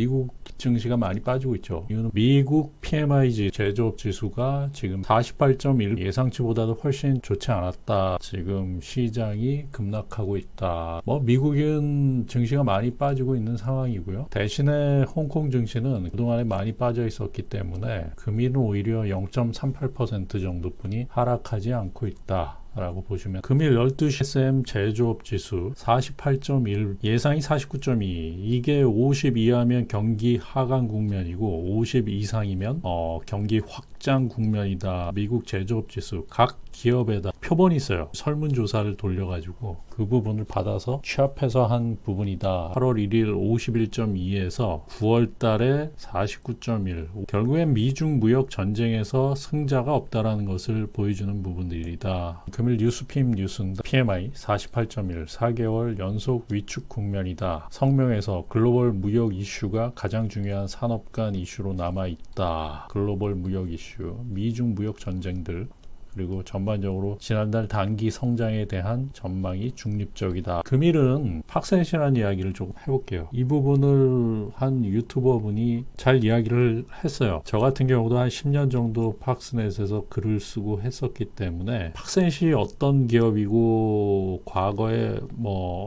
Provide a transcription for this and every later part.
미국 증시가 많이 빠지고 있죠. 이유는 미국 PMI 제조업 지수가 지금 48.1 예상치보다도 훨씬 좋지 않았다. 지금 시장이 급락하고 있다. 미국은 증시가 많이 빠지고 있는 상황이고요. 대신에 홍콩 증시는 그동안에 많이 빠져 있었기 때문에 금일은 오히려 0.38% 정도뿐이 하락하지 않고 있다. 라고 보시면 금일 12시 SM 제조업 지수 48.1 예상이 49.2 이게 50 이하면 경기 하강 국면이고 50 이상이면 경기 확장 국면이다. 미국 제조업 지수 각 기업에다 표본이 있어요. 설문조사를 돌려가지고 그 부분을 받아서 취합해서 한 부분이다. 8월 1일 51.2에서 9월 달에 49.1 결국엔 미중 무역 전쟁에서 승자가 없다라는 것을 보여주는 부분들이다. 금일 뉴스핌 뉴스인데 PMI 48.1 4개월 연속 위축 국면이다. 성명에서 글로벌 무역 이슈가 가장 중요한 산업 간 이슈로 남아있다. 글로벌 무역 이슈, 미중 무역 전쟁들 그리고 전반적으로 지난달 단기 성장에 대한 전망이 중립적이다. 금일은 팍셋이라는 이야기를 조금 해볼게요. 이 부분을 한 유튜버 분이 잘 이야기를 했어요. 저 같은 경우도 한 10년 정도 팍스넷에서 글을 쓰고 했었기 때문에 팍셋이 어떤 기업이고 과거에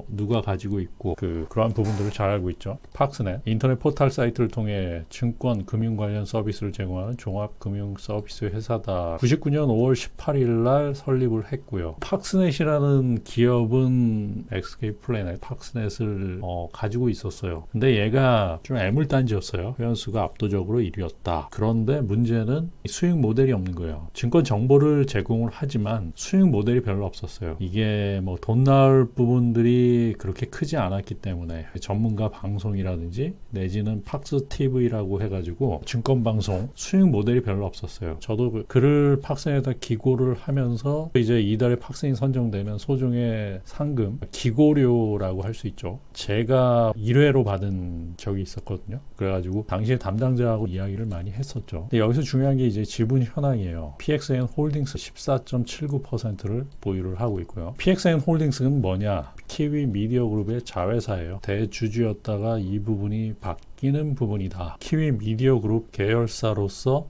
누가 가지고 있고 그러한 부분들을 잘 알고 있죠. 팍스넷 인터넷 포털 사이트를 통해 증권, 금융 관련 서비스를 제공하는 종합금융 서비스 회사다. 99년 5월 18일 날 설립을 했고요. 팍스넷이라는 기업은 SK 플래닛 팍스넷을 가지고 있었어요. 근데 얘가 좀 애물단지였어요. 회원수가 압도적으로 1위였다. 그런데 문제는 수익 모델이 없는 거예요. 증권 정보를 제공을 하지만 수익 모델이 별로 없었어요. 이게 돈 나올 부분들이 그렇게 크지 않았기 때문에 전문가 방송이라든지 내지는 팍스 TV라고 해가지고 증권 방송 수익 모델이 별로 없었어요. 저도 글을 팍스넷에다 기고를 하면서 이제 이달에 팍스인 선정되면 소정의 상금 기고료라고 할 수 있죠. 제가 1회로 받은 적이 있었거든요. 그래가지고 당시에 담당자하고 이야기를 많이 했었죠. 근데 여기서 중요한 게 이제 지분 현황이에요. PXN 홀딩스 14.79%를 보유를 하고 있고요. PXN 홀딩스는 뭐냐? 키위 미디어 그룹의 자회사예요. 대주주였다가 이 부분이 바뀌는 부분이다. 키위 미디어 그룹 계열사로서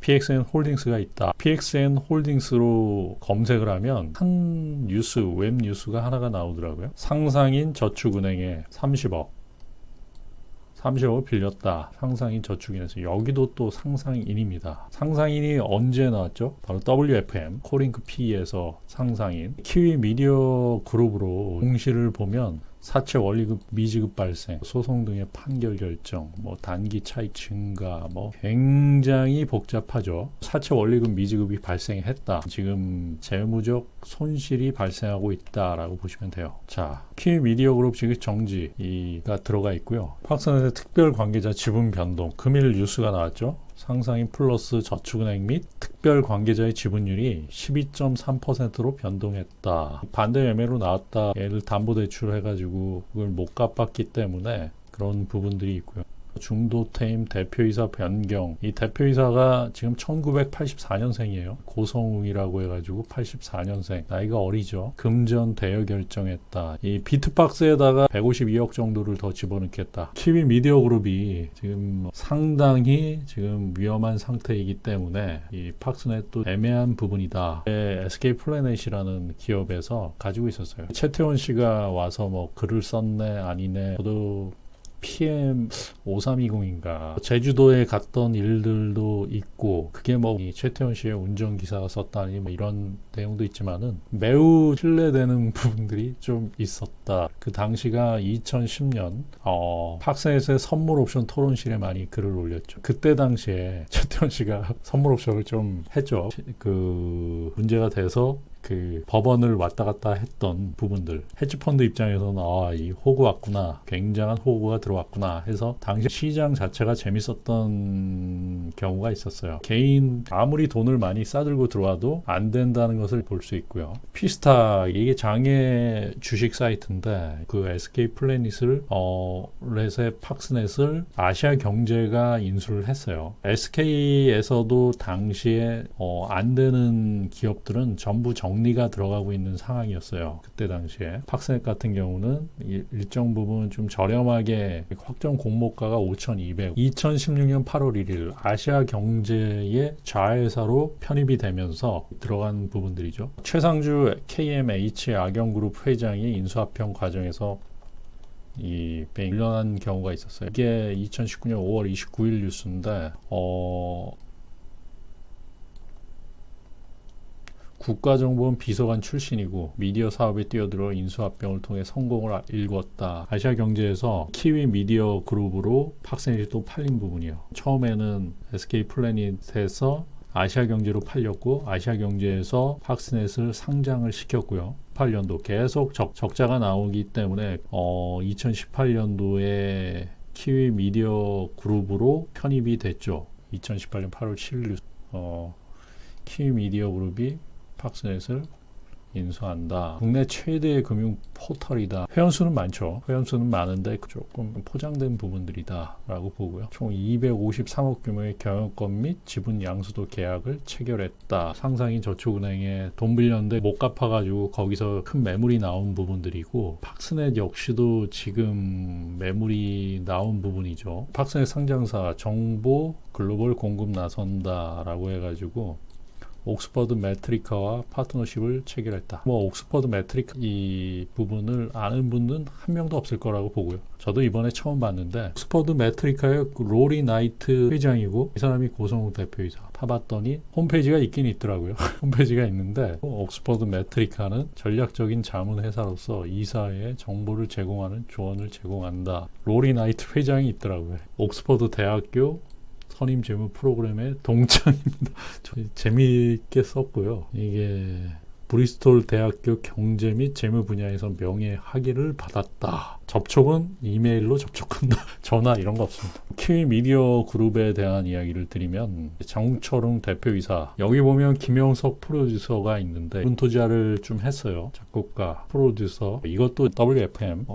PXN 홀딩스가 있다. PXN 홀딩스로 검색을 하면 한 뉴스, 웹 뉴스가 하나가 나오더라고요. 상상인 저축은행에 30억을 빌렸다. 상상인 저축인에서 여기도 또 상상인입니다. 상상인이 언제 나왔죠? 바로 WFM, 코링크 P에서 상상인. 키위 미디어 그룹으로 공시를 보면 사채 원리금 미지급 발생, 소송 등의 판결 결정, 단기 차익 증가, 굉장히 복잡하죠. 사채 원리금 미지급이 발생했다. 지금 재무적 손실이 발생하고 있다라고 보시면 돼요. 자, 키위 미디어 그룹 지금 정지가 들어가 있고요. 팍스넷의 특별 관계자 지분 변동, 금일 뉴스가 나왔죠. 상상인 플러스 저축은행 및 특별 관계자의 지분율이 12.3%로 변동했다. 반대 매매로 나왔다. 얘를 담보대출 해가지고 그걸 못 갚았기 때문에 그런 부분들이 있고요. 중도태임 대표이사 변경. 이 대표이사가 지금 1984년생이에요. 고성웅이라고 해가지고 84년생. 나이가 어리죠. 금전 대여 결정했다. 이 비트박스에다가 152억 정도를 더 집어넣겠다. 키위 미디어 그룹이 지금 상당히 지금 위험한 상태이기 때문에 이 팍스넷도 애매한 부분이다. SK 플래닛이라는 기업에서 가지고 있었어요. 최태원 씨가 와서 글을 썼네 아니네. 저도 PM5320인가 제주도에 갔던 일들도 있고 그게 이 최태원 씨의 운전기사가 썼다니 이런 내용도 있지만은 매우 신뢰되는 부분들이 좀 있었다. 그 당시가 2010년 팍스넷의 선물 옵션 토론실에 많이 글을 올렸죠. 그때 당시에 최태원 씨가 선물 옵션을 좀 했죠. 문제가 돼서 법원을 왔다 갔다 했던 부분들 헤지펀드 입장에서는 이 호구 왔구나, 굉장한 호구가 들어왔구나 해서 당시 시장 자체가 재밌었던 경우가 있었어요. 개인 아무리 돈을 많이 싸들고 들어와도 안 된다는 것을 볼 수 있고요. 피스타 이게 장외 주식 사이트인데 그 SK 플래닛을 렛의 팍스넷을 아시아 경제가 인수를 했어요. SK에서도 당시에 안 되는 기업들은 전부 정 격리가 들어가고 있는 상황이었어요. 그때 당시에 팍스넷 같은 경우는 일정 부분 좀 저렴하게 확정 공모가가 5,200. 2016년 8월 1일 아시아 경제의 자회사로 편입이 되면서 들어간 부분들이죠. 최상주 KMH 악영그룹 회장이 인수합병 과정에서 밀려난 경우가 있었어요. 이게 2019년 5월 29일 뉴스인데 국가정보원 비서관 출신이고 미디어 사업에 뛰어들어 인수합병을 통해 성공을 일궜다. 아시아경제에서 키위 미디어 그룹으로 팍스넷이 또 팔린 부분이요. 처음에는 SK플래닛에서 아시아경제로 팔렸고 아시아경제에서 팍스넷을 상장을 시켰고요. 18년도 계속 적자가 나오기 때문에 2018년도에 키위 미디어 그룹으로 편입이 됐죠. 2018년 8월 7일 키위 미디어 그룹이 팍스넷을 인수한다. 국내 최대의 금융 포털이다. 회원수는 많죠. 회원수는 많은데 조금 포장된 부분들이다 라고 보고요. 총 253억 규모의 경영권 및 지분 양수도 계약을 체결했다. 상상인 저축은행에 돈 빌렸는데 못 갚아가지고 거기서 큰 매물이 나온 부분들이고 팍스넷 역시도 지금 매물이 나온 부분이죠. 팍스넷 상장사 정보 글로벌 공급 나선다 라고 해가지고 옥스퍼드 매트리카와 파트너십을 체결했다. 옥스퍼드 매트리카 이 부분을 아는 분은 한 명도 없을 거라고 보고요. 저도 이번에 처음 봤는데 옥스퍼드 매트리카의 로리 나이트 회장이고 이 사람이 고성욱 대표이사. 파봤더니 홈페이지가 있긴 있더라고요. 홈페이지가 있는데 옥스퍼드 매트리카는 전략적인 자문 회사로서 이사에 정보를 제공하는 조언을 제공한다. 로리 나이트 회장이 있더라고요. 옥스퍼드 대학교 선임 재무 프로그램의 동창입니다. 재미있게 썼고요. 이게 브리스톨 대학교 경제 및 재무 분야에서 명예 학위를 받았다. 접촉은 이메일로 접촉한다. 전화 이런 거 없습니다. 키위 미디어 그룹에 대한 이야기를 드리면 장철웅 대표이사 여기 보면 김영석 프로듀서가 있는데 문토자를 좀 했어요. 작곡가, 프로듀서 이것도 WFM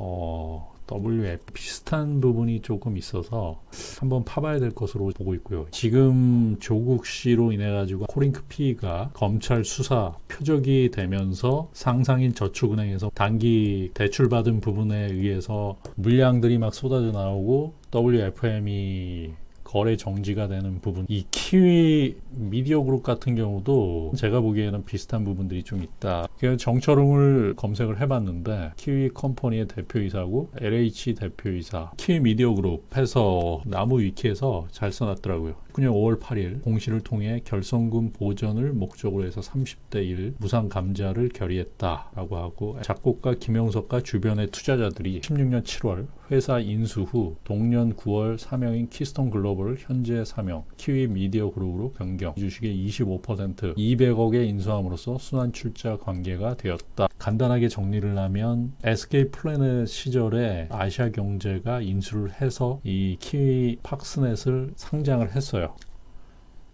WF 비슷한 부분이 조금 있어서 한번 파봐야 될 것으로 보고 있고요. 지금 조국 씨로 인해 가지고 코링크 P가 검찰 수사 표적이 되면서 상상인 저축은행에서 단기 대출 받은 부분에 의해서 물량들이 막 쏟아져 나오고 WFM이 거래 정지가 되는 부분. 이 키위 미디어 그룹 같은 경우도 제가 보기에는 비슷한 부분들이 좀 있다. 그래서 정철웅을 검색을 해봤는데 키위 컴퍼니의 대표이사고 LH 대표이사 키위 미디어 그룹에서 나무 위키에서 잘 써놨더라고요. 2019년 5월 8일 공시를 통해 결성금 보전을 목적으로 해서 30대 1 무상 감자를 결의했다라고 하고 작곡가 김영석과 주변의 투자자들이 16년 7월 회사 인수 후 동년 9월 사명인 키스톤 글로벌을 현재 사명 키위 미디어 그룹으로 변경 주식의 25% 200억에 인수함으로써 순환 출자 관계가 되었다. 간단하게 정리를 하면 SK 플래닛 시절에 아시아 경제가 인수를 해서 이 키위 팍스넷을 상장을 했어요.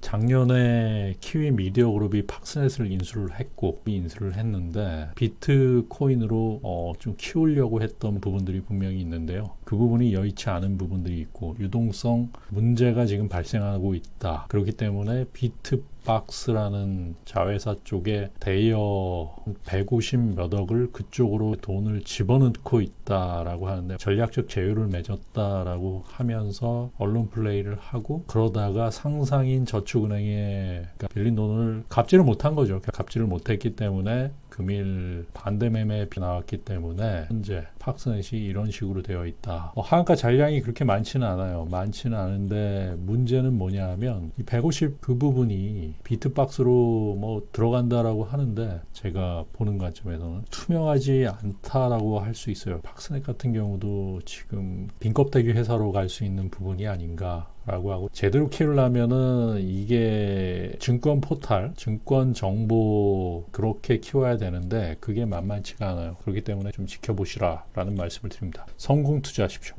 작년에 키위 미디어 그룹이 팍스넷을 인수를 했는데 비트코인으로 좀 키우려고 했던 부분들이 분명히 있는데요. 그 부분이 여의치 않은 부분들이 있고 유동성 문제가 지금 발생하고 있다. 그렇기 때문에 비트박스라는 자회사 쪽에 대여 150 몇 억을 그쪽으로 돈을 집어넣고 있다라고 하는데 전략적 제휴를 맺었다라고 하면서 언론 플레이를 하고 그러다가 상상인 저축은행에 빌린 돈을 갚지를 못한 거죠. 갚지를 못했기 때문에 금일 반대 매매 나왔기 때문에 현재 팍스넷이 이런 식으로 되어 있다. 하한가 잔량이 그렇게 많지는 않아요. 많지는 않은데 문제는 뭐냐 하면 이 150 그 부분이 비트박스로 뭐 들어간다라고 하는데 제가 보는 관점에서는 투명하지 않다라고 할 수 있어요. 팍스넷 같은 경우도 지금 빈껍데기 회사로 갈 수 있는 부분이 아닌가 라고 하고 제대로 키우려면은 이게 증권 포탈, 증권 정보 그렇게 키워야 되는데 그게 만만치가 않아요. 그렇기 때문에 좀 지켜보시라 라는 말씀을 드립니다. 성공 투자하십시오.